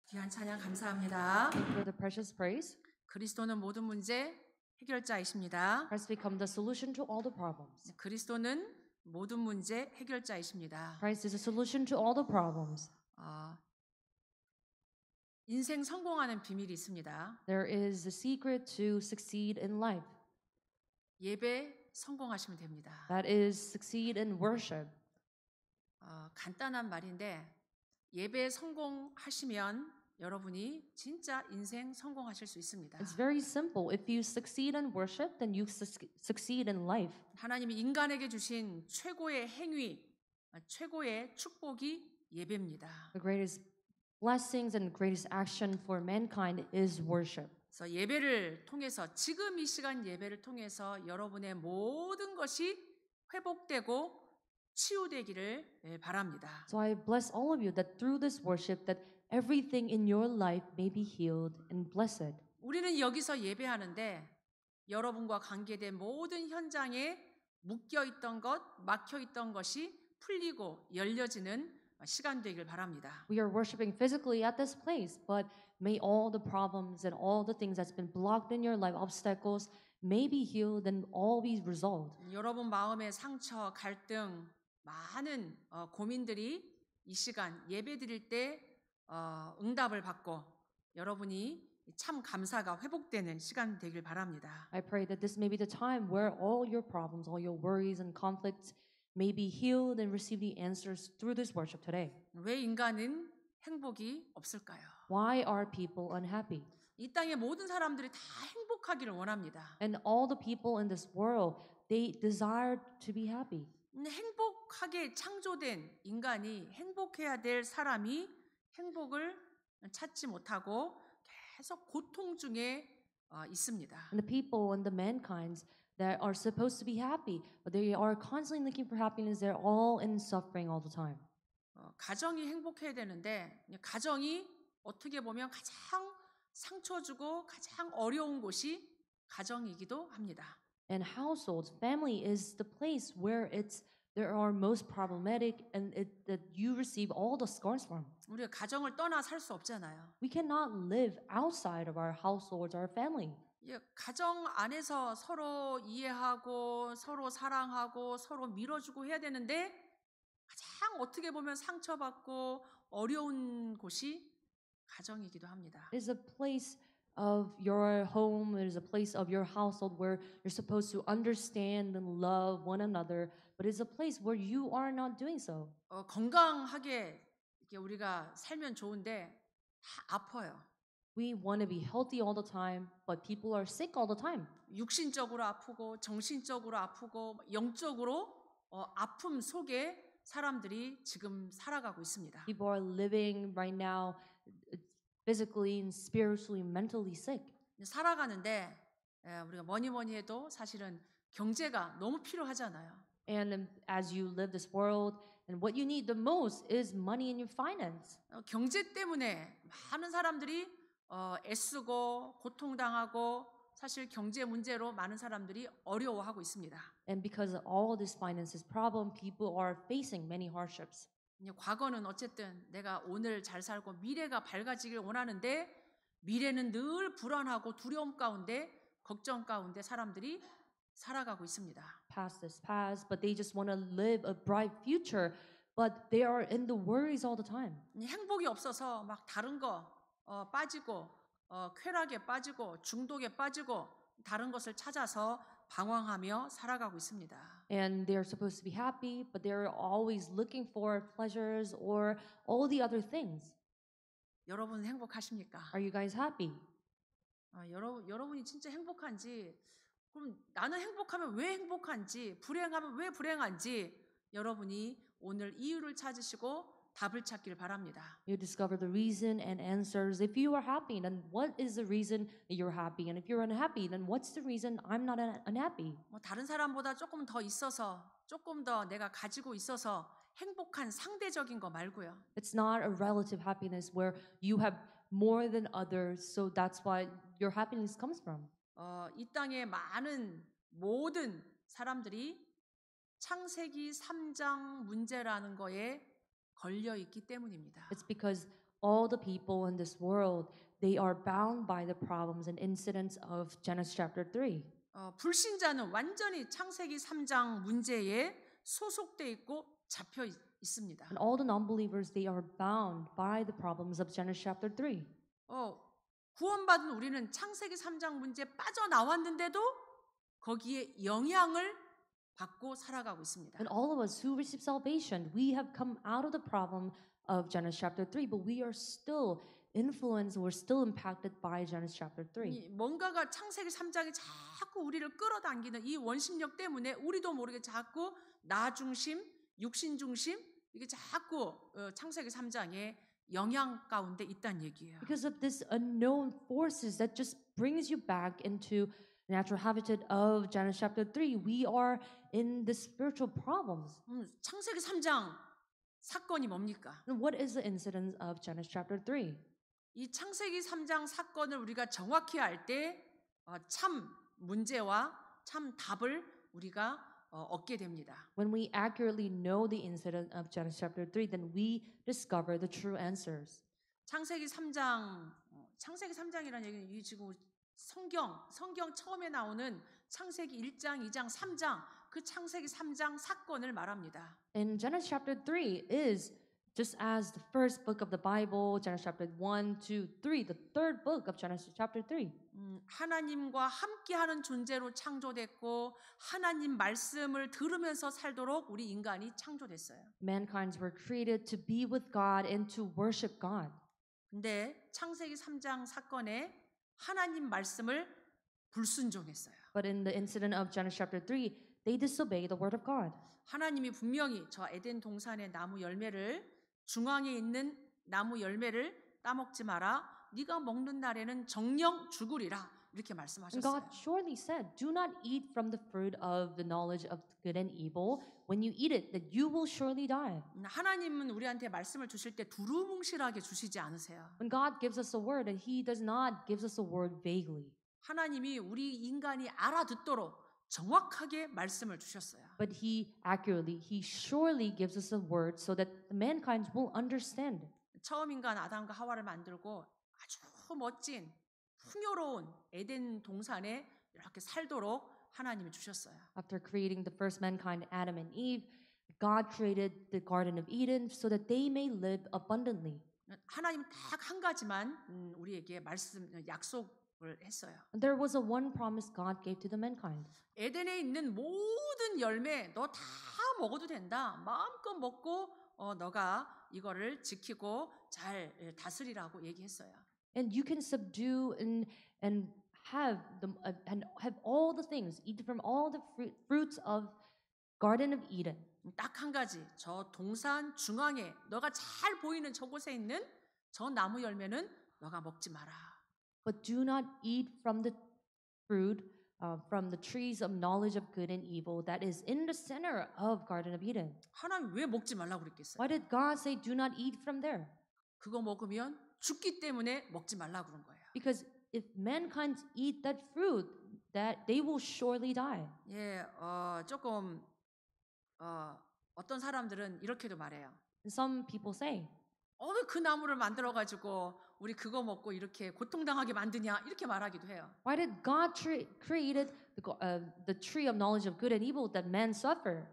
귀한 찬양 감사합니다. Thank you for the precious praise. 그리스도는 모든 문제 해결자이십니다. Christ become the solution to all the problems. 그리스도는 모든 문제 해결자이십니다. Christ is a solution to all the problems. 인생 성공하는 비밀이 있습니다. There is a secret to succeed in life. 예배 성공하시면 됩니다. That is succeed in worship. 간단한 말인데 예배 성공하시면 여러분이 진짜 인생 성공하실 수 있습니다. It's very simple. If you succeed in worship, then you succeed in life. 하나님이 인간에게 주신 최고의 행위, 최고의 축복이 예배입니다. The greatest blessings and greatest action for mankind is worship. 그래서 예배를 통해서 지금 이 시간 예배를 통해서 여러분의 모든 것이 회복되고 치유되기를 바랍니다. So I bless all of you that through this worship that everything in your life may be healed and blessed. 우리는 여기서 예배하는데 여러분과 관계된 모든 현장에 묶여 있던 것, 막혀 있던 것이 풀리고 열려지는 시간 되길 바랍니다. We are worshiping physically at this place, but may all the problems and all the things that's been blocked in your life, obstacles, may be healed and all be resolved. 여러분 마음의 상처, 갈등, 많은 고민들이 이 시간 예배 드릴 때 응답을 받고 여러분이 참 감사가 회복되는 시간 되길 바랍니다. I pray that this may be the time where all your problems, all your worries and conflicts may be healed and receive the answers through this worship today. 왜 인간은 행복이 없을까요? Why are people unhappy? 이 땅의 모든 사람들이 다 행복하기를 원합니다. And all the people in this world, they desire to be happy. 행복하게 창조된 인간이 행복해야 될 사람이 행복을 찾지 못하고 계속 고통 중에 있습니다. And the people and the mankinds that are supposed to be happy, but they are constantly looking for happiness, they're all in suffering all the time. 가정이 행복해야 되는데 가정이 어떻게 보면 가장 상처 주고 가장 어려운 곳이 가정이기도 합니다. And households, family is the place where there are most problematic and that you receive all the scars from. 우리가 가정을 떠나 살 수 없잖아요. We cannot live outside of our households, our family. 가정 안에서 서로 이해하고 서로 사랑하고 서로 밀어주고 해야 되는데 가장 어떻게 보면 상처받고 어려운 곳이 가정이기도 합니다. It is a place of your home, it is a place of your household where you're supposed to understand and love one another, but it's a place where you are not doing so. 건강하게 이렇게 우리가 살면 좋은데 다 아파요. We want to be healthy all the time, but people are sick all the time. 육신적으로 아프고 정신적으로 아프고 영적으로 아픔 속에 사람들이 지금 살아가고 있습니다. People are living right now physically and spiritually, mentally sick. 살아가는데 우리가 뭐니 해도 사실은 경제가 너무 필요하잖아요. And as you live this world, and what you need the most is money in your finance. 경제 때문에 많은 사람들이 애쓰고 고통당하고 사실 경제 문제로 많은 사람들이 어려워하고 있습니다. And because of all this finances problem, people are facing many hardships. 과거는 어쨌든 내가 오늘 잘 살고 미래가 밝아지길 원하는데 미래는 늘 불안하고 두려움 가운데 걱정 가운데 사람들이 살아가고 있습니다. Past is past, but they just want to live a bright future, but they are in the worries all the time. 행복이 없어서 막 다른 거 빠지고 쾌락에 빠지고 중독에 빠지고 다른 것을 찾아서 방황하며 살아가고 있습니다. And they are supposed to be happy, but they are always looking for pleasures or all the other things. 여러분 행복하십니까? Are you guys happy? 여러분이 진짜 행복한지 그럼 나는 행복하면 왜 행복한지 불행하면 왜 불행한지 여러분이 오늘 이유를 찾으시고 답을 찾기를 바랍니다. You discover the reason and answers. If you are happy, then what is the reason that you're happy? And if you're unhappy, then what's the reason I'm not unhappy? 다른 사람보다 조금 더 있어서 조금 더 내가 가지고 있어서 행복한 상대적인 거 말고요. It's not a relative happiness where you have more than others, so that's why your happiness comes from. 이 땅의 많은 모든 사람들이 창세기 3장 문제라는 거에 걸려 있기 때문입니다. It's because all the people in this world, they are bound by the problems and incidents of Genesis chapter 3. 불신자는 완전히 창세기 3장 문제에 소속돼 있고 잡혀 있습니다. And all the non-believers, they are bound by the problems of Genesis chapter 3. 구원받은 우리는 창세기 3장 문제에 빠져나왔는데도 거기에 영향을 받고 살아가고 있습니다. And all of us who receive salvation, we have come out of the problem of Genesis chapter 3, but we are still influenced, we're still impacted by Genesis chapter 3. 뭔가가 창세기 3장이 자꾸 우리를 끌어당기는 이 원심력 때문에 우리도 모르게 자꾸 나 중심, 육신 중심 이게 자꾸 창세기 3장에 영향 가운데 있다는 얘기예요. Because of this unknown forces that just brings you back into the natural habitat of Genesis chapter 3, we are in the spiritual problems. 창세기 3장 사건이 뭡니까? And what is the incident of Genesis chapter 3? 이 창세기 3장 사건을 우리가 정확히 알 때 참 문제와 참 답을 우리가 얻게 됩니다. When we accurately know the incident of Genesis chapter 3, then we discover the true answers. 창세기 3장이라는 얘기는 이 지금 성경 처음에 나오는 창세기 1장, 2장, 3장 그 창세기 3장 사건을 말합니다. And Genesis chapter 3 is just as the first book of the Bible, Genesis chapter 1, 2, 3, the third book of Genesis chapter 3. 하나님과 함께하는 존재로 창조됐고 하나님 말씀을 들으면서 살도록 우리 인간이 창조됐어요. Mankind were created to be with God and to worship God. 근데 창세기 3장 사건에 하나님 말씀을 불순종했어요. But in the incident of Genesis chapter 3, they disobeyed the word of God. 하나님이 분명히 저 에덴 동산의 나무 열매를 중앙에 있는 나무 열매를 따먹지 마라. 네가 먹는 날에는 정령 죽으리라. 이렇게 And 말씀하셨어요. God surely said, "Do not eat from the fruit of the knowledge of good and evil. When you eat it, that you will surely die." 하나님은 우리한테 말씀을 주실 때 두루뭉실하게 주시지 않으세요. When God gives us a word, and He does not give us a word vaguely. 하나님이 우리 인간이 알아듣도록 정확하게 말씀을 주셨어요. But He surely gives us a word so that the mankind will understand. 처음 인간 아담과 하와를 만들고 아주 멋진 풍요로운 에덴 동산에 이렇게 살도록 하나님이 주셨어요. After creating the first mankind, Adam and Eve, God created the Garden of Eden so that they may live abundantly. 하나님 딱 한 가지만 우리에게 약속을 했어요. And there was a one promise God gave to the mankind. 에덴에 있는 모든 열매 너 다 먹어도 된다. 마음껏 먹고 너가 이거를 지키고 잘 다스리라고 얘기했어요. And you can subdue and have all the things, eat from all the fruits of Garden of Eden. 딱 한 가지, 저 동산 중앙에 너가 잘 보이는 저곳에 있는 저 나무 열매는 너가 먹지 마라. But do not eat from the fruit from the trees of knowledge of good and evil that is in the center of Garden of Eden. 하나님 왜 먹지 말라고 그랬겠어요? Why did God say do not eat from there? 그거 먹으면 죽기 때문에 먹지 말라고 그런 거예요. Because if mankind eat that fruit, that they will surely die. 예, 조금 어떤 사람들은 이렇게도 말해요. And some people say, 왜 그 나무를 만들어 가지고 우리 그거 먹고 이렇게 고통당하게 만드냐 이렇게 말하기도 해요. why did God created the tree of knowledge of good and evil that men suffer?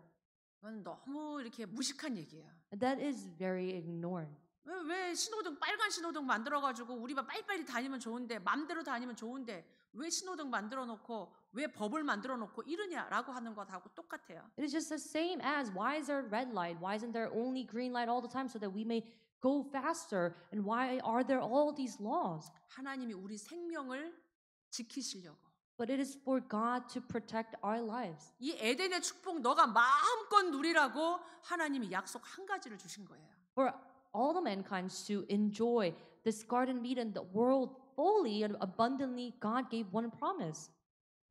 그건 너무 이렇게 무식한 얘기예요. That is very ignored. 왜 신호등 빨간 신호등 만들어 가지고 우리가 빨리빨리 다니면 좋은데 맘대로 다니면 좋은데 왜 신호등 만들어 놓고 왜 법을 만들어 놓고 이러냐라고 하는 것하고 똑같아요. It is just the same as why is there a red light? Why isn't there only green light all the time so that we may go faster? And why are there all these laws? 하나님이 우리 생명을 지키시려고. But it is for God to protect our lives. 이 에덴의 축복 너가 마음껏 누리라고 하나님이 약속 한 가지를 주신 거예요. For all the mankind to enjoy this Garden of Eden, the world fully and abundantly, God gave one promise.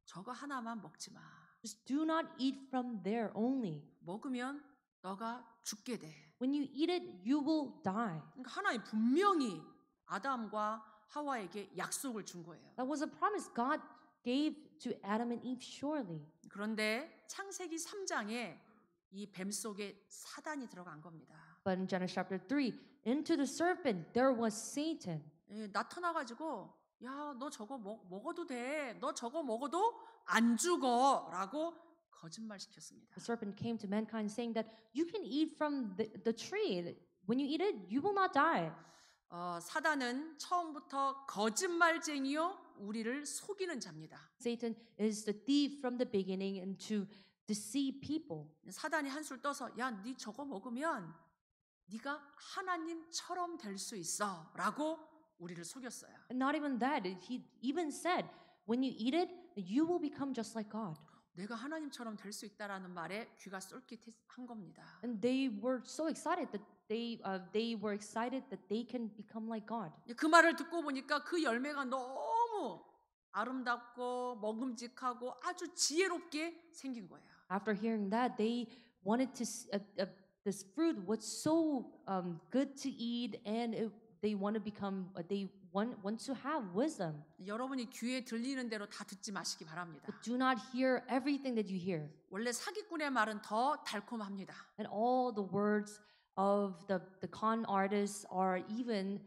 저거 하나만 먹지 마. Just do not eat from there only. 먹으면 너가 죽게 돼. When you eat it, you will die. 그러니까 하나님 분명히 아담과 하와에게 약속을 준 거예요. That was a promise God gave to Adam and Eve surely. 그런데 창세기 3장에 이 뱀 속에 사단이 들어간 겁니다. But in Genesis chapter 3, into the serpent there was Satan. 예, 나타나가지고 야, 너 저거 먹어도 돼. 너 저거 먹어도 안 죽어라고 거짓말 시켰습니다. The serpent came to mankind saying that you can eat from the tree. When you eat it, you will not die. 사단은 처음부터 거짓말쟁이요 우리를 속이는 자입니다. Satan is the thief from the beginning and to deceive people. 사단이 한술 떠서 야, 네 저거 먹으면 네가 하나님처럼 될 수 있어라고 우리를 속였어요. And not even that, he even said, when you eat it, you will become just like God. 내가 하나님처럼 될 수 있다라는 말에 귀가 쏠깃한 겁니다. And they were so excited that they were excited that they can become like God. 그 말을 듣고 보니까 그 열매가 너무 아름답고 먹음직하고 아주 지혜롭게 생긴 거예요. After hearing that, they wanted to. This fruit was so good to eat, and they want to become. They want to have wisdom. 여러분이 귀에 들리는 대로 다 듣지 마시기 바랍니다. But do not hear everything that you hear. 원래 사기꾼의 말은 더 달콤합니다. And all the words of the con artists are even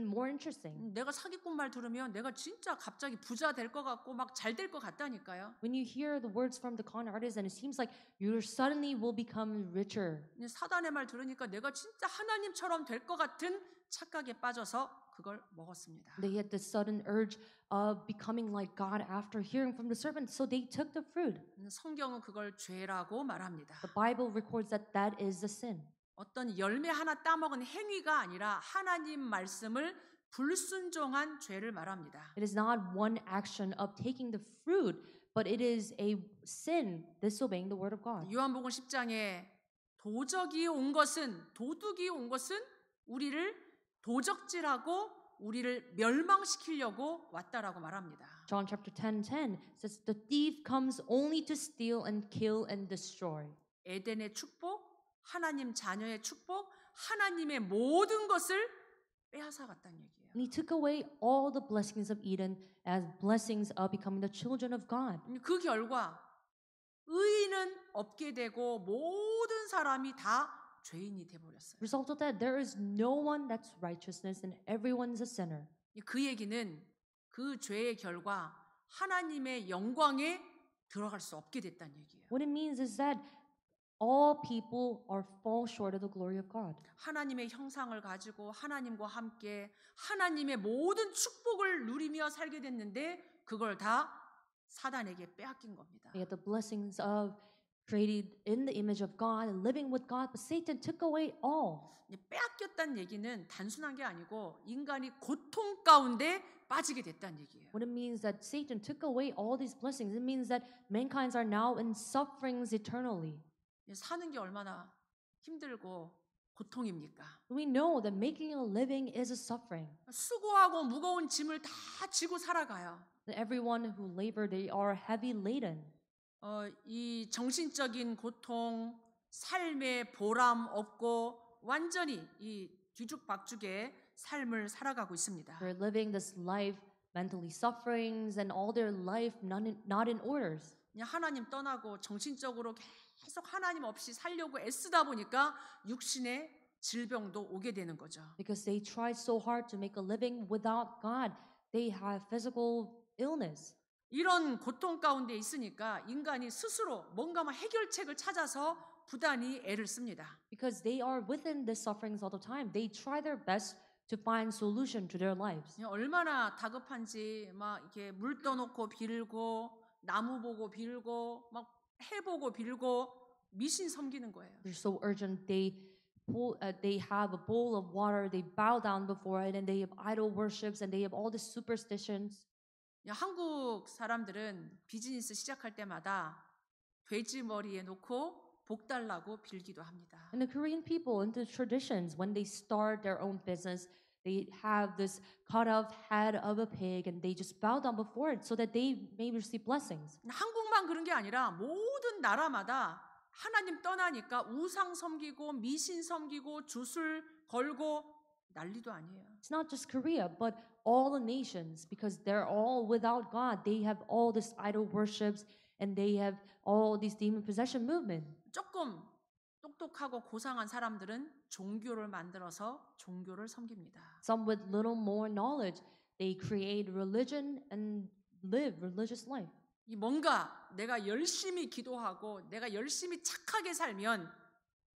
more interesting. 내가 사기꾼 말 들으면 내가 진짜 갑자기 부자 될 것 같고 막 잘 될 것 같다니까요. When you hear the words from the con artists, and it seems like you suddenly will become richer. 사단의 말 들으니까 내가 진짜 하나님처럼 될 것 같은 착각에 빠져서 그걸 먹었습니다. They had this sudden urge of becoming like God after hearing from the serpent, so they took the fruit. 성경은 그걸 죄라고 말합니다. The Bible records that that is the sin. 어떤 열매 하나 따먹은 행위가 아니라 하나님 말씀을 불순종한 죄를 말합니다. It is not one action of taking the fruit, but it is a sin disobeying the word of God. 요한복음 10장에 도둑이 온 것은 우리를 도적질하고 우리를 멸망시키려고 왔다라고 말합니다. John chapter 10:10 says the thief comes only to steal and kill and destroy. 에덴의 축복, 하나님 자녀의 축복, 하나님의 모든 것을 빼앗아 갔다는 얘기예요. And he took away all the blessings of Eden as blessings of becoming the children of God. 그 결과 의인은 없게 되고 모든 사람이 다 죄인이 돼 버렸어요. Result of that, there is no one that's righteousness and everyone's a sinner. 그 얘기는 그 죄의 결과 하나님의 영광에 들어갈 수 없게 됐다는 얘기예요. What it means is that all people are fall short of the glory of God. 하나님의 형상을 가지고 하나님과 함께 하나님의 모든 축복을 누리며 살게 됐는데 그걸 다 사단에게 빼앗긴 겁니다. They had the blessings of created in the image of God and living with God, but Satan took away all. 빼앗겼다는 얘기는 단순한 게 아니고 인간이 고통 가운데 빠지게 됐다는 얘기예요. What it means that Satan took away all these blessings, it means that mankind are now in sufferings eternally. 사는 게 얼마나 힘들고 고통입니까? We know that making a living is a suffering. 수고하고 무거운 짐을 다 지고 살아가요. That everyone who labor, they are heavy laden. 이 정신적인 고통, 삶의 보람 없고 완전히 이 뒤죽박죽의 삶을 살아가고 있습니다. They're living this life, mentally sufferings, and all their life not in orders. 그냥 하나님 떠나고 정신적으로 계속 하나님 없이 살려고 애쓰다 보니까 육신의 질병도 오게 되는 거죠. Because they tried so hard to make a living without God, they have physical illness. 이런 고통 가운데 있으니까 인간이 스스로 뭔가 해결책을 찾아서 부단히 애를 씁니다. Because they are within the sufferings all the time, they try their best to find solution to their lives. 얼마나 다급한지 막 이렇게 물 떠놓고 빌고 나무 보고 빌고 막 해 보고 빌고 미신 섬기는 거예요. They're so urgent. They have a bowl of water. They bow down before it, and they have idol worships, and they have all the superstitions. 한국 사람들은 비즈니스 시작할 때마다 돼지 머리에 놓고 복 달라고 빌기도 합니다. And the Korean people, in the traditions, when they start their own business, they have this cut off head of a pig, and they just bow down before it so that they may receive blessings. 한국만 그런 게 아니라 모든 나라마다 하나님 떠나니까 우상 섬기고 미신 섬기고 주술 걸고 난리도 아니에요. It's not just Korea, but all the nations, because they're all without God. They have all this idol worships, and they have all these demon possession movement. 조금 똑똑하고 고상한 사람들은 종교를 만들어서 종교를 섬깁니다. Some with little more knowledge, they create religion and live religious life. 이 뭔가 내가 열심히 기도하고 내가 열심히 착하게 살면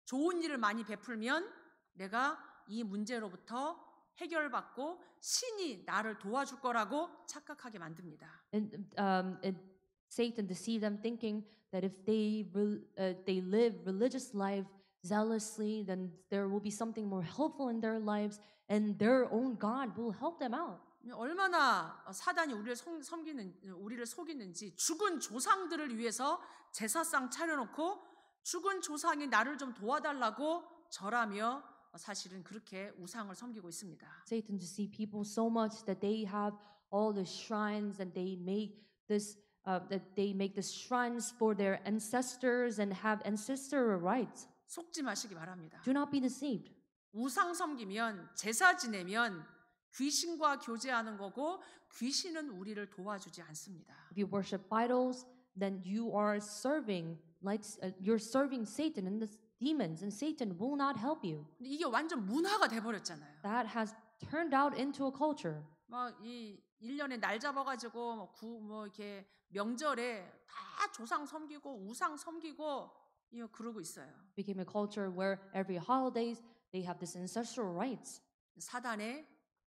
좋은 일을 많이 베풀면 내가 이 문제로부터 해결받고 신이 나를 도와줄 거라고 착각하게 만듭니다. And Satan deceived them, thinking that if they live religious life zealously, then there will be something more helpful in their lives, and their own God will help them out. 얼마나 사단이 우리를 속이는지 죽은 조상들을 위해서 제사상 차려놓고 죽은 조상이 나를 좀 도와달라고 절하며 사실은 그렇게 우상을 섬기고 있습니다. Satan deceived people so much that they have all the shrines, and they make this shrines for their ancestors and have ancestral rites. 속지 마시기 바랍니다. Do not be deceived. 우상 섬기면 제사 지내면 귀신과 교제하는 거고 귀신은 우리를 도와주지 않습니다. If you worship idols, then you're serving Satan and the demons, and Satan will not help you. 근데 이게 완전 문화가 돼 버렸잖아요. That has turned out into a culture. 막 이 1년에 날 잡아 가지고 이렇게 명절에 다 조상 섬기고 우상 섬기고 그러고 있어요. Became a culture where every holidays they have this ancestral rites. 사단의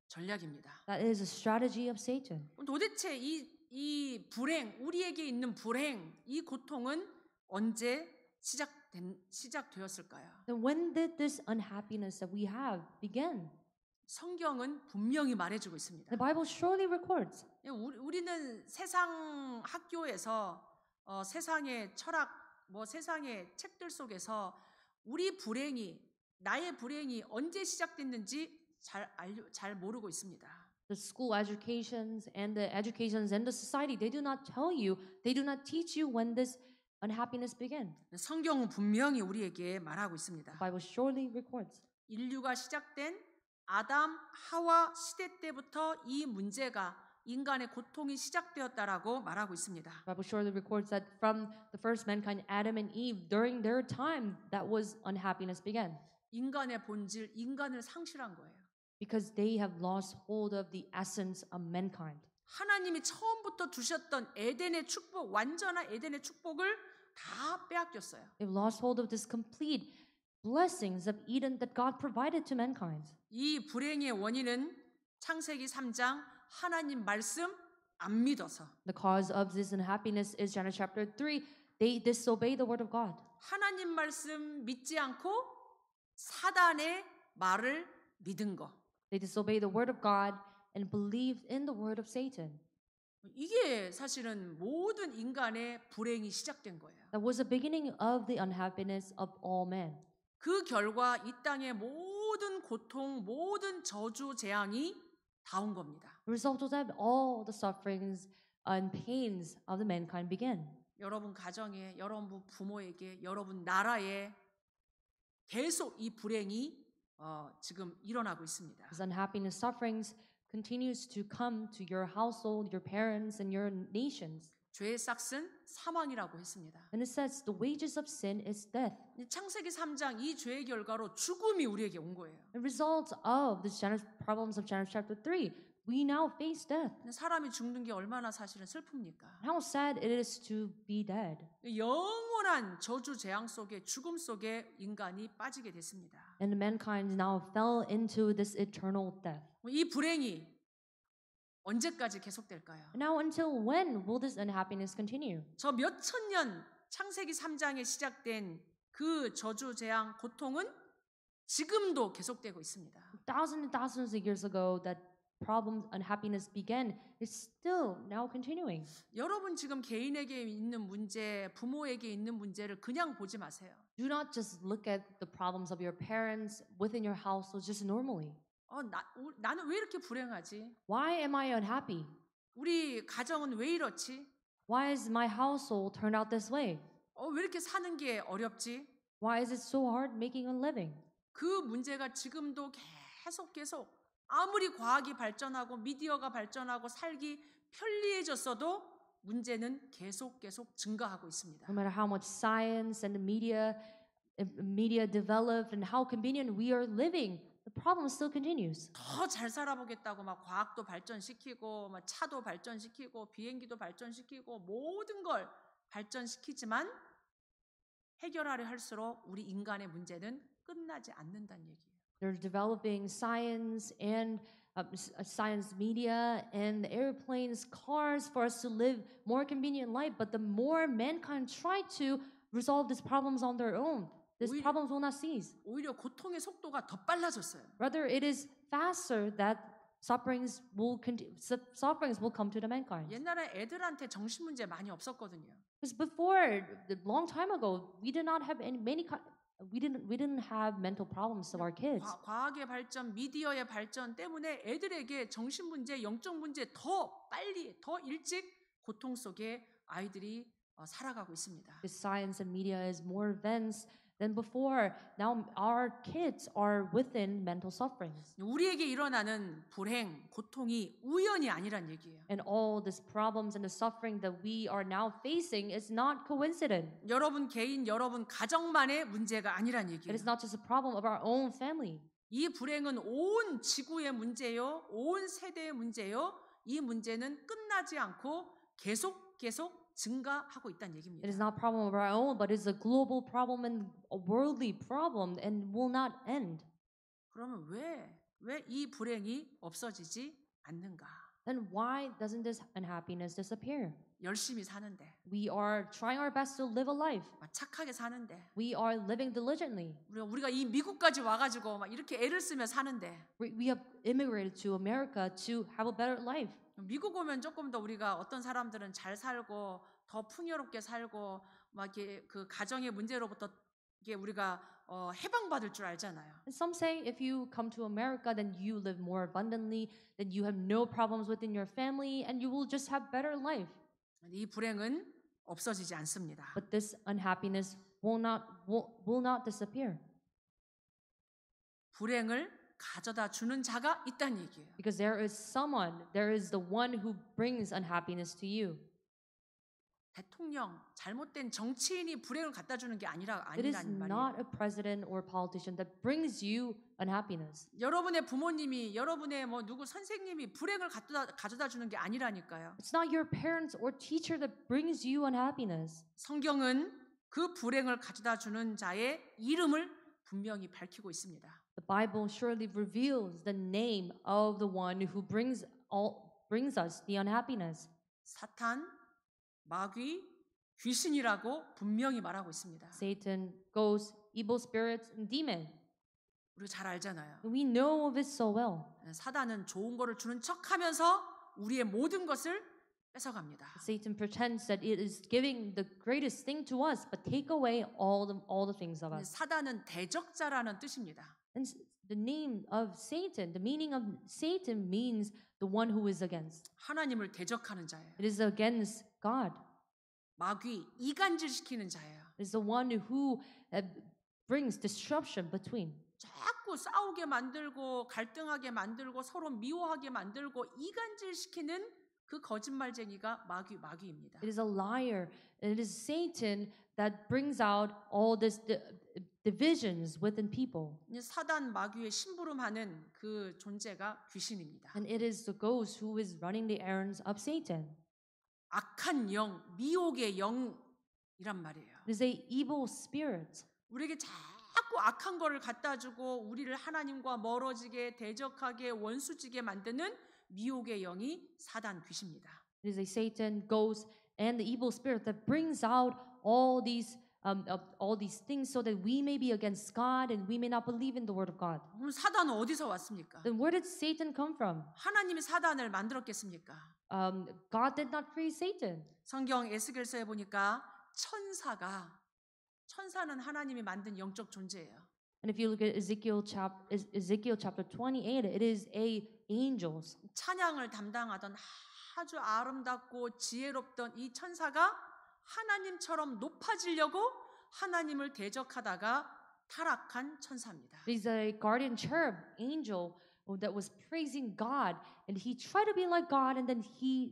전략입니다. That is a strategy of Satan. 도대체 이 불행, 우리에게 있는 불행, 이 고통은 언제 시작되었을까요? Then when did this unhappiness that we have begin? 성경은 분명히 말해주고 있습니다. The Bible surely records. 우리는 세상 학교에서 세상의 철학, 세상의 책들 속에서 나의 불행이 언제 시작됐는지 잘 모르고 있습니다. The school educations and the educations and the society, they do not teach you when this unhappiness began. 성경은 분명히 우리에게 말하고 있습니다. The Bible surely records. 인류가 시작된 아담, 하와 시대 때부터 이 문제가 인간의 고통이 시작되었다라고 말하고 있습니다. The Bible surely records that from the first mankind, Adam and Eve, during their time, that was unhappiness began. 인간의 본질, 인간을 상실한 거예요. Because they have lost hold of the essence of mankind. 하나님이 처음부터 주셨던 에덴의 축복, 완전한 에덴의 축복을 다 빼앗겼어요. They've lost hold of this complete blessings of Eden that God provided to mankind. 이 불행의 원인은 창세기 3장 하나님 말씀 안 믿어서. The cause of this unhappiness is Genesis chapter 3. They disobey the word of God. 하나님 말씀 믿지 않고 사단의 말을 믿은 거. They disobey the word of God and believed in the word of Satan. 이게 사실은 모든 인간의 불행이 시작된 거예요. That was the beginning of the unhappiness of all men. 그 결과 이 땅의 모든 고통, 모든 저주, 재앙이 다 온 겁니다. The result of that, all the sufferings and pains of the mankind began. 여러분 가정에, 여러분 부모에게, 여러분 나라에 계속 이 불행이 지금 일어나고 있습니다. This unhappiness, sufferings continues to come to your household, your parents, and your nations. 죄의 싹은 사망이라고 했습니다. And it says the wages of sin is death. 창세기 3장 이 죄의 결과로 죽음이 우리에게 온 거예요. The result of the problems of Genesis chapter 3, we now face death. 사람이 죽는 게 얼마나 사실은 슬픕니까? How sad it is to be dead. 영원한 저주 재앙 속에 죽음 속에 인간이 빠지게 됐습니다. And mankind now fell into this eternal death. 이 불행이 언제까지 계속될까요? Now until when will this unhappiness continue? 저 몇천 년 창세기 3장에 시작된 그 저주 재앙 고통은 지금도 계속되고 있습니다. Thousands and thousands of years ago that problems unhappiness began is still now continuing. 여러분 지금 개인에게 있는 문제, 부모에게 있는 문제를 그냥 보지 마세요. Do not just look at the problems of your parents within your household just normally. 나는 왜 이렇게 불행하지? Why am I unhappy? 우리 가정은 왜 이렇지? Why is my household turned out this way? 왜 이렇게 사는 게 어렵지? Why is it so hard making a living? 그 문제가 지금도 계속 아무리 과학이 발전하고 미디어가 발전하고 살기 편리해졌어도 문제는 계속 증가하고 있습니다. No matter how much science and the media media developed and how convenient we are living, the problem still continues. 더 잘 살아보겠다고 막 과학도 발전시키고 막 차도 발전시키고 비행기도 발전시키고 모든 걸 발전시키지만 해결하려 할수록 우리 인간의 문제는 끝나지 않는다는 얘기예요. They're developing science and science media and airplanes, cars for us to live more convenient life. But the more mankind try to resolve these problems on their own, these 오히려- problems will not cease. 오히려 고통의 속도가 더 빨라졌어요. Rather, it is faster that sufferings will come to the mankind. 옛날에 애들한테 정신 문제 많이 없었거든요. Because before, a long time ago, we did not have we didn't have mental problems of our kids. 과학의 발전, 미디어의 발전 때문에 애들에게 정신 문제, 영적 문제 더 빨리, 더 일찍 고통 속에 아이들이 살아가고 있습니다. Because science and media is more advanced than before. Now our kids are within mental sufferings. 우리에게 일어나는 불행, 고통이 우연이 아니란 얘기예요. And all these problems and the suffering that we are now facing is not coincident. 여러분 개인, 여러분 가정만의 문제가 아니란 It 얘기예요. is not just a problem of our own family. 이 불행은 온 지구의 문제요, 온 세대의 문제요. 이 문제는 끝나지 않고 계속 증가하고 있다는 얘기입니다. It is not a problem of our own, but it's a global problem and a worldly problem and will not end. 그러면 왜 이 불행이 없어지지 않는가? Then why doesn't this unhappiness disappear? 열심히 사는데, We are trying our best to live a life. 막 착하게 사는데, We are living diligently. 우리가 이 미국까지 와가지고 막 이렇게 애를 쓰며 사는데, We have immigrated to America to have a better life. 미국 오면 조금 더 우리가 어떤 사람들은 잘 살고 더 풍요롭게 살고 막 이렇게 그 가정의 문제로부터 이게 우리가 해방받을 줄 알잖아요. And some say if you come to America, then you live more abundantly, then you have no problems within your family, and you will just have better life. 이 불행은 없어지지 않습니다. But this unhappiness will not disappear 불행을 가져다 주는 자가 있다는 얘기예요. because there is the one who brings unhappiness to you. 대통령, 잘못된 정치인이 불행을 갖다 주는 게 It is 아니란 말이에요. not a president or politician that brings you unhappiness. 여러분의 부모님이, 여러분의 뭐 누구 선생님이 불행을 가져다 주는 게 아니라니까요. It's not your parents or teacher that brings you unhappiness. 성경은 그 불행을 가져다 주는 자의 이름을 분명히 밝히고 있습니다. The Bible surely reveals the name of the one who brings us the unhappiness. 사탄, 마귀, 귀신이라고 분명히 말하고 있습니다. Satan, ghosts, evil spirits, and demon. 우리가 잘 알잖아요. We know of it so well. 사단은 좋은 거를 주는 척하면서 우리의 모든 것을 뺏어갑니다. Satan pretends that it is giving the greatest thing to us, but take away all the things of us. 사단은 대적자라는 뜻입니다. And the name of Satan, the meaning of Satan means the one who is against. 하나님을 대적하는 자예요. It is against God. 마귀, 이간질시키는 자예요. It is the one who brings disruption between. 자꾸 싸우게 만들고 갈등하게 만들고 서로 미워하게 만들고 이간질시키는 그 거짓말쟁이가 마귀입니다. It is a liar. And it is Satan that brings out all these divisions within people. 사단 마귀의 심부름하는 그 존재가 귀신입니다. And it is the ghost who is running the errands of Satan. 악한 영, 미혹의 영이란 말이에요. It is a evil spirit. 우리에게 자꾸 악한 거를 갖다 주고 우리를 하나님과 멀어지게 대적하게 원수지게 만드는 미혹의 영이 사단 귀신입니다. It is a Satan, ghost, and the evil spirit that brings out all these things so that we may be against God and we may not believe in the word of God. 그럼 사단은 어디서 왔습니까? Then where did Satan come from? 하나님이 사단을 만들었겠습니까? God did not create Satan. 성경 에스겔서에 보니까 천사는 하나님이 만든 영적 존재예요. And if you look at Ezekiel chapter 28, it is angels. 찬양을 담당하던 아주 아름답고 지혜롭던 이 천사가 하나님처럼 높아지려고 하나님을 대적하다가 타락한 천사입니다. It is a guardian cherub angel that was praising God, and he tried to be like God, and then he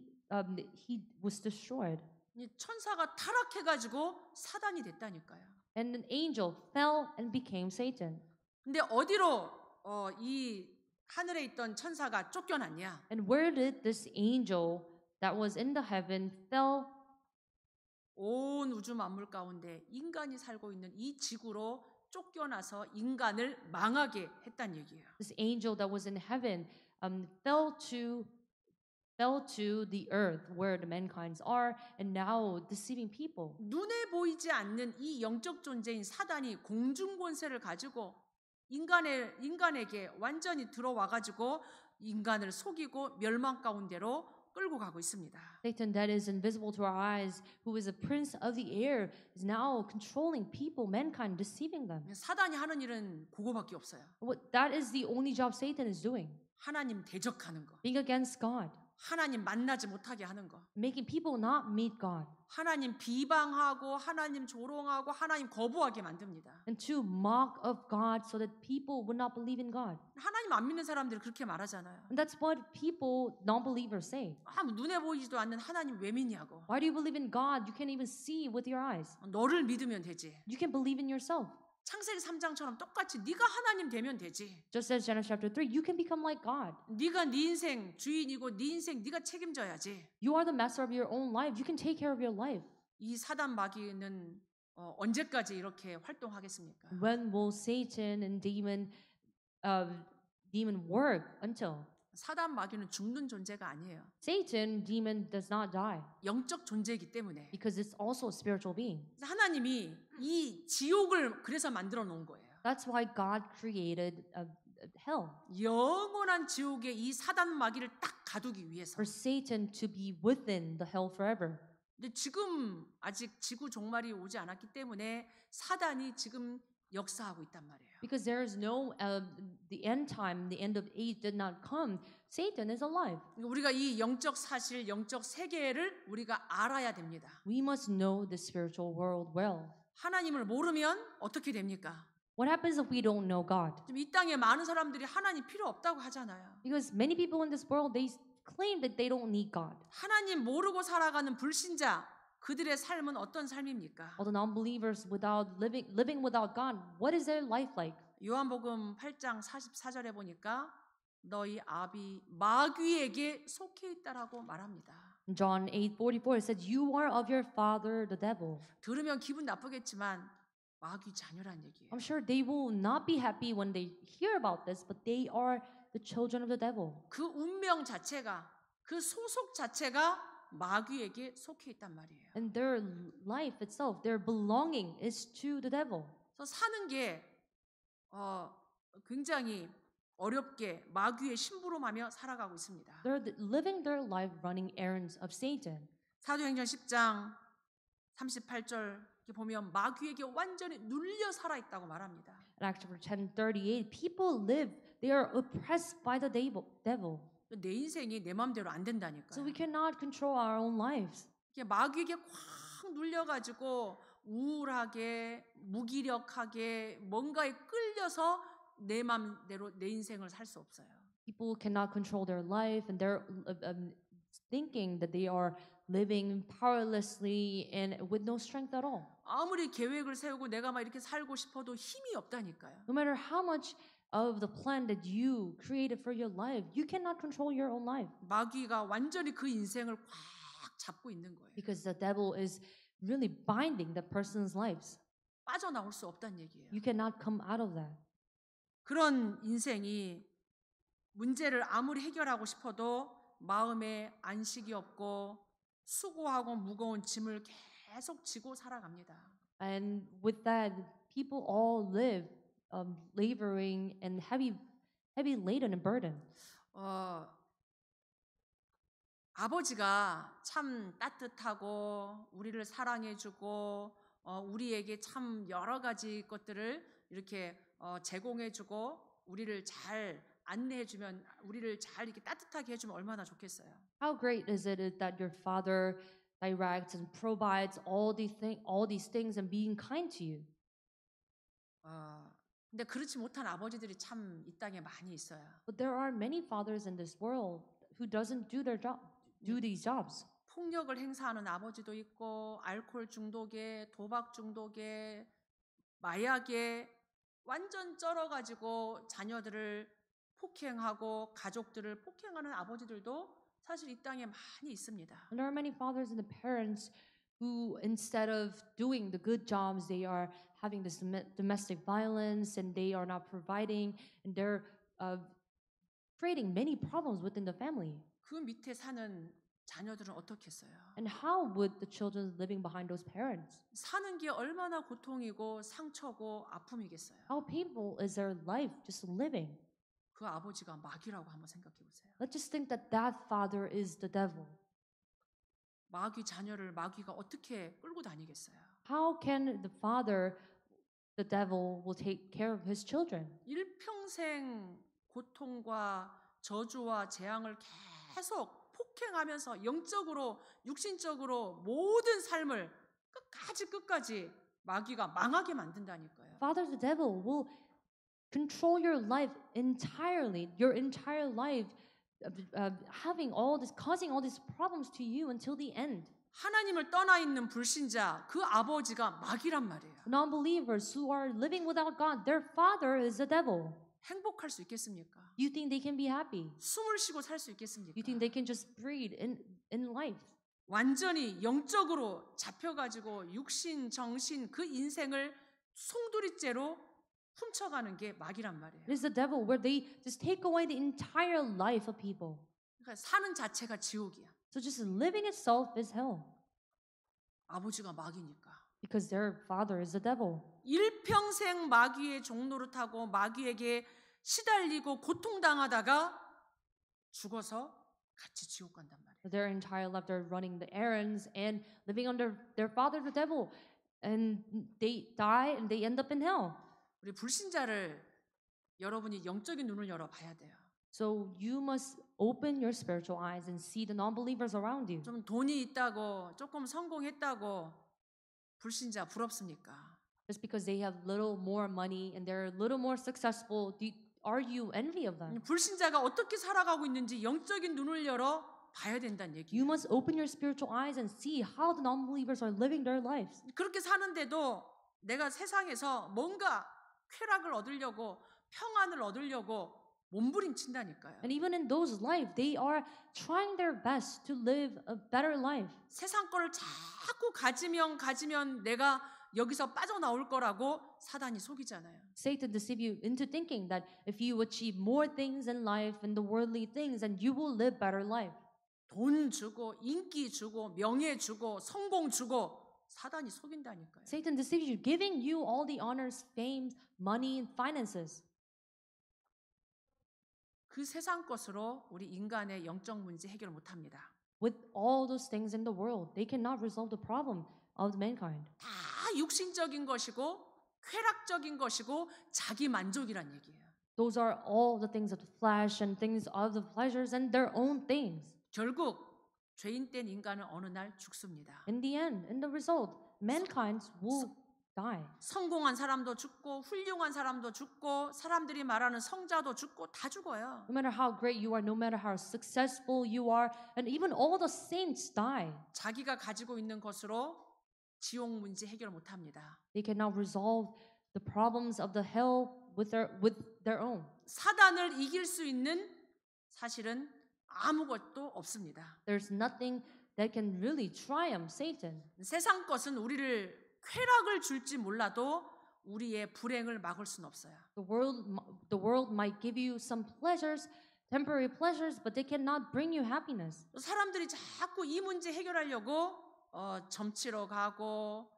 was destroyed. 이 천사가 타락해가지고 사단이 됐다니까요. and an angel fell and became Satan. 근데 어디로 이 하늘에 있던 천사가 쫓겨났냐? And where did this angel that was in the heaven fell? 온 우주 만물 가운데 인간이 살고 있는 이 지구로 쫓겨나서 인간을 망하게 했단 얘기예요. This angel that was in heaven fell to the earth where the mankind's are and now deceiving people. 눈에 보이지 않는 이 영적 존재인 사단이 공중 권세를 가지고 인간에게 완전히 들어와 가지고 인간을 속이고 멸망 가운데로 끌고 가고 있습니다. Satan, that is invisible to our eyes, who is a prince of the air, is now controlling people, mankind, deceiving them. 사단이 하는 일은 그거밖에 없어요. That is the only job Satan is doing, 하나님 대적하는 거, being against God, 하나님 만나지 못하게 하는 거, making people not meet God, 하나님 비방하고 하나님 조롱하고 하나님 거부하게 만듭니다. and to mock of God so that people would not believe in God. 하나님 안 믿는 사람들이 그렇게 말하잖아요. And that's what people, non-believers, say. 눈에 보이지도 않는 하나님 왜 믿냐고. Why do you believe in God? You can't even see with your eyes. 너를 믿으면 되지. You can believe in yourself. 창세기 3장처럼 똑같이 네가 하나님 되면 되지. Just as Genesis chapter 3, you can become like God. 네가 네 인생 주인이고 네 인생 네가 책임져야지. You are the master of your own life. You can take care of your life. 이 사단 마귀는 언제까지 이렇게 활동하겠습니까? When will Satan and demon work until? 사단 마귀는 죽는 존재가 아니에요. Satan, demon, does not die 영적 존재이기 때문에. because it's also a spiritual being. 하나님이 이 지옥을 그래서 만들어 놓은 거예요. That's why God created hell, 영원한 지옥에 이 사단 마귀를 딱 가두기 위해서. for Satan to be within the hell forever. 근데 지금 아직 지구 종말이 오지 않았기 때문에 사단이 지금 역사하고 있단 말이에요. Because there is no, the end time, the end of age did not come, Satan is alive. 우리가 이 영적 사실, 영적 세계를 우리가 알아야 됩니다. We must know the spiritual world well. 하나님을 모르면 어떻게 됩니까? What happens if we don't know God? 지금 이 땅에 많은 사람들이 하나님 필요 없다고 하잖아요. Because many people in this world, they claim that they don't need God. 하나님 모르고 살아가는 불신자, 그들의 삶은 어떤 삶입니까? All the non-believers living without God, what is their life like? 요한복음 8장 44절에 보니까 너희 아비 마귀에게 속해 있다라고 말합니다. In John 8:44, it said, "You are of your father, the devil." 들으면 기분 나쁘겠지만 마귀 자녀란 얘기예요. I'm sure they will not be happy when they hear about this, but they are the children of the devil. 그 운명 자체가, 그 소속 자체가 마귀에게 속해 있단 말이에요. And their life itself, their belonging is to the devil. 그래서 사는 게 굉장히 어렵게 마귀의 심부름하며 살아가고 있습니다. They're living their life running errands of Satan. 사도행전 10장 38절 보면 마귀에게 완전히 눌려 살아 있다고 말합니다. In Acts chapter 10:38, people live, they are oppressed by the devil. 내 인생이 내 마음대로 안 된다니까요. So we cannot control our own lives. 마귀에게 확 눌려가지고 우울하게 무기력하게 뭔가에 끌려서 내 마음대로 내 인생을 살 수 없어요. People cannot control their life and they're thinking that they are living powerlessly and with no strength at all. 아무리 계획을 세우고 내가 막 이렇게 살고 싶어도 힘이 없다니까요. No matter how much of the plan that you created for your life, you cannot control your own life 마귀가 완전히 그 인생을 꽉 잡고 있는 거예요. because the devil is really binding the person's lives. 빠져나올 수 없다는 얘기예요. You cannot come out of that. 그런 인생이 문제를 아무리 해결하고 싶어도 마음에 안식이 없고 수고하고 무거운 짐을 계속 지고 살아갑니다. And with that, people all live laboring and heavy laden and burden. 아버지가 참 따뜻하고 우리를 사랑해주고 우리에게 참 여러 가지 것들을 이렇게 제공해주고 우리를 잘 안내해주면 우리를 잘 이렇게 따뜻하게 해주면 얼마나 좋겠어요. How great is it that your father directs and provides all these things and being kind to you? 근데 그렇지 못한 아버지들이 참 이 땅에 많이 있어요. But there are many fathers in this world who doesn't do these jobs. 폭력을 행사하는 아버지도 있고 알코올 중독에 도박 중독에 마약에 완전 쩔어가지고 자녀들을 폭행하고 가족들을 폭행하는 아버지들도 사실 이 땅에 많이 있습니다. And there are many fathers and the parents who, instead of doing the good jobs, they are having this domestic violence and they are not providing and they're creating many problems within the family. 그 밑에 사는 자녀들은 어떻겠어요? And how would the children living behind those parents? 사는 게 얼마나 고통이고 상처고 아픔이겠어요. How painful is their life just living? 그 아버지가 마귀라고 한번 생각해 보세요. Let's just think that that father is the devil. 마귀 자녀를 마귀가 어떻게 끌고 다니겠어요? How can the father, the devil, will take care of his children? 일평생 고통과 저주와 재앙을 계속 폭행하면서 영적으로 육신적으로 모든 삶을 끝까지 마귀가 망하게 만든다니까요. Father, the devil will control your life entirely, your entire life, having all this, causing all these problems to you until the end. 하나님을 떠나 있는 불신자 그 아버지가 마귀란 말이에요. Non-believers who are living without God, their father is the devil. 행복할 수 있겠습니까? You think they can be happy? 숨을 쉬고 살 수 You 있겠습니까? think they can just breathe in life? 완전히 영적으로 잡혀가지고 육신, 정신 그 인생을 송두리째로 훔쳐가는 게 마귀란 말이에요. It is the devil where they just take away the entire life of people. 그러니까 사는 자체가 지옥이야. So just living itself is hell 아버지가 마귀니까. because their father is the devil. 일평생 마귀의 종노릇 하고 마귀에게 시달리고 고통당하다가 죽어서 같이 지옥 간단 말이에요. Their entire life they're running the errands and living under their father the devil, and they die and they end up in hell. 우리 불신자를 여러분이 영적인 눈을 열어 봐야 돼요. So you must open your spiritual eyes and see the non-believers around you. 좀 돈이 있다고 조금 성공했다고 불신자 부럽습니까? Just because they have little more money and they're a little more successful, are you envy of them? 불신자가 어떻게 살아가고 있는지 영적인 눈을 열어 봐야 된다는 You 얘기예요. must open your spiritual eyes and see how the non-believers are living their lives. 그렇게 사는데도 내가 세상에서 뭔가 쾌락을 얻으려고 평안을 얻으려고 몸부림친다니까요. And even in those lives, they are trying their best to live a better life. 세상 거를 자꾸 가지면 내가 여기서 빠져나올 거라고 사단이 속이잖아요. Satan deceive you into thinking that if you achieve more things in life and the worldly things, then you will live better life. 돈 주고 인기 주고 명예 주고 성공 주고 사단이 속인다니까요. Satan deceives you, giving you all the honors, fame, money, and finances. 그 세상 것으로 우리 인간의 영적 문제 해결 못 합니다. With all those things in the world, they cannot resolve the problem of mankind. 다 육신적인 것이고 쾌락적인 것이고 자기 만족이란 얘기예요. Those are all the things of the flesh and things of the pleasures and their own things. 결국 죄인된 인간은 어느 날 죽습니다. In the end, in the result, mankind will die. 성공한 사람도 죽고 훌륭한 사람도 죽고 사람들이 말하는 성자도 죽고 다 죽어요. No matter how great you are, no matter how successful you are, and even all the saints die. 자기가 가지고 있는 것으로 지옥 문제 해결 못 합니다. They cannot resolve the problems of the hell with their own. 사단을 이길 수 있는 사실은 아무것도 없습니다. There's nothing that can really triumph Satan. 세상 것은 우리를 쾌락을 줄지 몰라도 우리의 불행을 막을 수는 없어요. The world might give you some pleasures, temporary pleasures, but they cannot bring you happiness. 사람들이 자꾸 이 문제 해결하려고 점치러 가고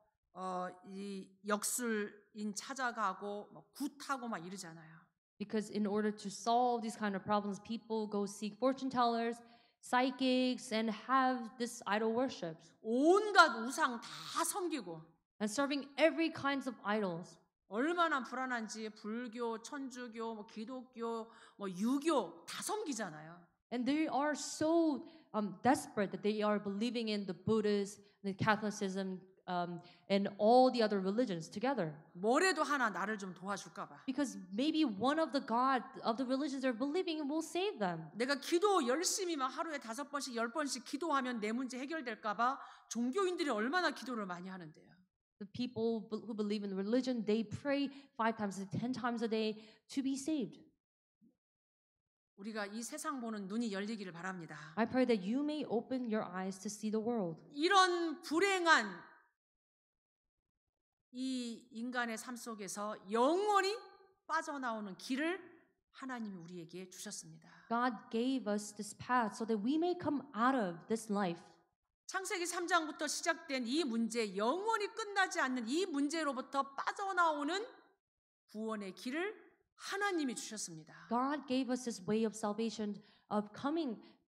이 역술인 찾아가고 굿하고 막 이러잖아요. Because in order to solve these kind of problems, people go seek fortune tellers, psychics, and have this idol worship. 온갖 우상 다 섬기고 And serving every kinds of idols. 얼마나 불안한지 불교, 천주교, 기독교, 유교 다 섬기잖아요. And they are so desperate that they are believing in the Buddhist, the Catholicism, and all the other religions together. 뭐래도 하나 나를 좀 도와줄까 봐. Because maybe one of the God of the religions they're believing in will save them. 내가 기도 열심히 막 하루에 5번씩 10번씩 기도하면 내 문제 해결될까 봐 종교인들이 얼마나 기도를 많이 하는데요. The people who believe in religion, they pray 5 times, 10 times a day to be saved. 우리가 이 세상 보는 눈이 열리기를 바랍니다. I pray that you may open your eyes to see the world. 이런 불행한 이 인간의 삶 속에서 영원히 빠져나오는 길을 하나님이 우리에게 주셨습니다. God gave us this path so that we may come out of this life. 창세기 3장부터 시작된 이 문제, 영원히 끝나지 않는 이 문제로부터 빠져나오는 구원의 길을 하나님이 주셨습니다. God gave us this way of salvation of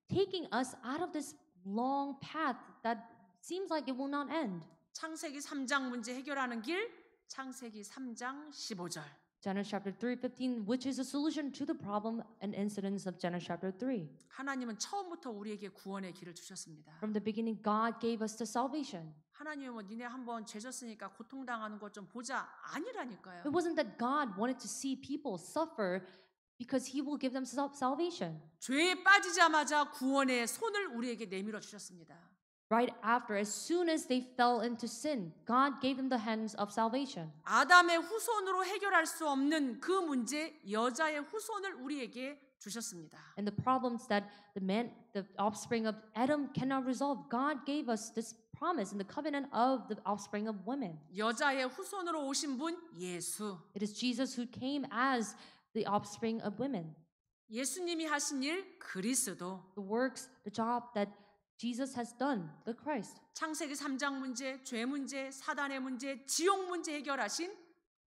taking us out of this long path that seems like it will not end. 창세기 3장 문제 해결하는 길, 창세기 3장 15절. Genesis chapter 3:15, which is a solution to the problem and incidents of Genesis chapter 3. 하나님은 처음부터 우리에게 구원의 길을 주셨습니다. From the beginning, God gave us the salvation. 하나님은 뭐 니네 한번 죄졌으니까 고통당하는 것 좀 보자 아니라니까요. It wasn't that God wanted to see people suffer because He will give them salvation. 죄에 빠지자마자 구원의 손을 우리에게 내밀어 주셨습니다. Right after, as soon as they fell into sin, God gave them the hands of salvation. 아담의 후손으로 해결할 수 없는 그 문제, 여자의 후손을 우리에게 주셨습니다. And the problems that the offspring of Adam cannot resolve, God gave us this promise in the covenant of the offspring of women. 여자의 후손으로 오신 분 예수. It is Jesus who came as the offspring of women. 예수님이 하신 일 그리스도. The works, the job that Jesus has done, the Christ. 창세기 3장 문제, 죄 문제, 사단의 문제, 지옥 문제 해결하신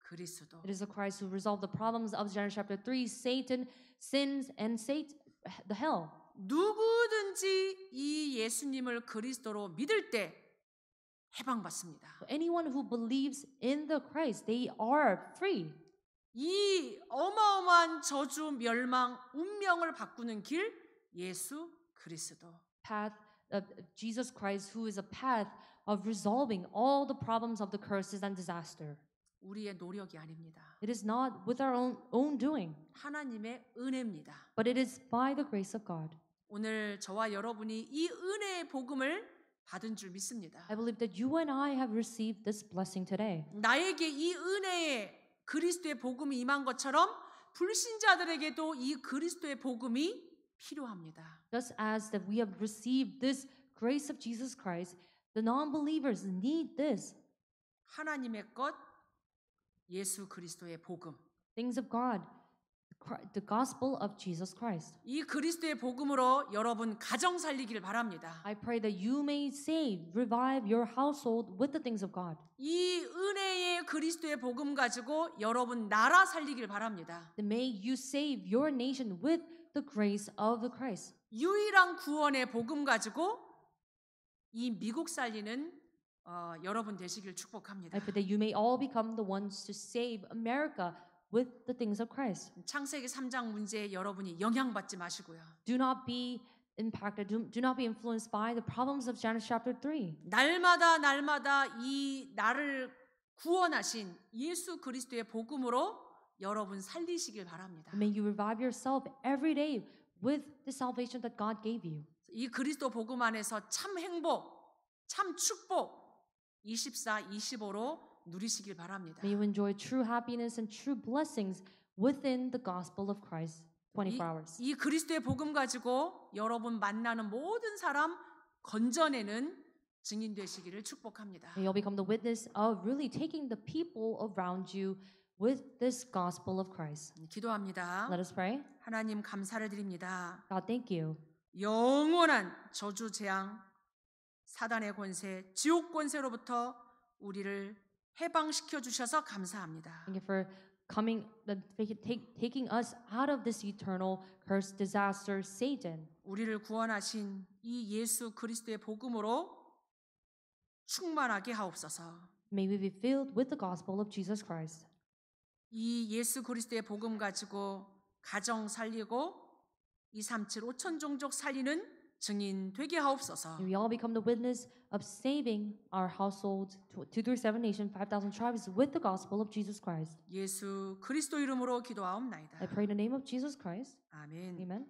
그리스도. It is the Christ who resolved the problems of Genesis chapter 3, Satan, sins, and the hell. 누구든지 이 예수님을 그리스도로 믿을 때 해방받습니다. Anyone who believes in the Christ, they are free. 이 어마어마한 저주, 멸망, 운명을 바꾸는 길 예수 그리스도. Path of Jesus Christ, who is a path of resolving all the problems of the curses and disaster. 우리의 노력이 아닙니다. It is not with our own doing, 하나님의 은혜입니다. but it is by the grace of God. 오늘 저와 여러분이 이 은혜의 복음을 받은 줄 믿습니다. I believe that you and I have received this blessing today. 나에게 이 은혜의 그리스도의 복음이 임한 것처럼 불신자들에게도 이 그리스도의 복음이 필요합니다. Just as that we have received this grace of Jesus Christ, the non-believers need this. 하나님의 것, 예수 그리스도의 복음. Things of God, the gospel of Jesus Christ. 이 그리스도의 복음으로 여러분 가정 살리기를 바랍니다. I pray that you may revive your household with the things of God. 이 은혜의 그리스도의 복음 가지고 여러분 나라 살리기를 바랍니다. That may you save your nation with the grace of the Christ. 유일한 구원의 복음 가지고 이 미국 살리는 여러분 되시길 축복합니다. I pray that you may all become the ones to save America with the things of Christ. 창세기 3장 문제에 여러분이 영향받지 마시고요. Do not be impacted, do not be influenced by the problems of Genesis chapter 3. 날마다 이 나를 구원하신 예수 그리스도의 복음으로 여러분 살리시길 바랍니다. May you revive yourself every day with the salvation that God gave you. 이 그리스도 복음 안에서 참 행복, 참 축복 24, 25로 누리시길 바랍니다. May you enjoy true happiness and true blessings within the gospel of Christ 24 hours. 이 그리스도의 복음 가지고 여러분 만나는 모든 사람 건져내는 증인 되시기를 축복합니다. May you all become the witness of really taking the people around you with this gospel of Christ. 기도합니다. Let us pray. 하나님 감사를 드립니다. God, thank you. 영원한 저주 재앙, 사단의 권세, 지옥 권세로부터 우리를 해방시켜 주셔서 감사합니다. Thank you for taking us out of this eternal curse, disaster, Satan. 우리를 구원하신 이 예수 그리스도의 복음으로 충만하게 하옵소서. May we be filled with the gospel of Jesus Christ. 이 예수 그리스도의 복음 가지고 가정 살리고 237 5천 종족 살리는 증인 되게 하옵소서. May we all become the witness of saving our household, 237 nation, 5,000 tribes with the gospel of Jesus Christ. 예수 그리스도 이름으로 기도하옵나이다. I pray in the name of Jesus Christ. 아멘. Amen.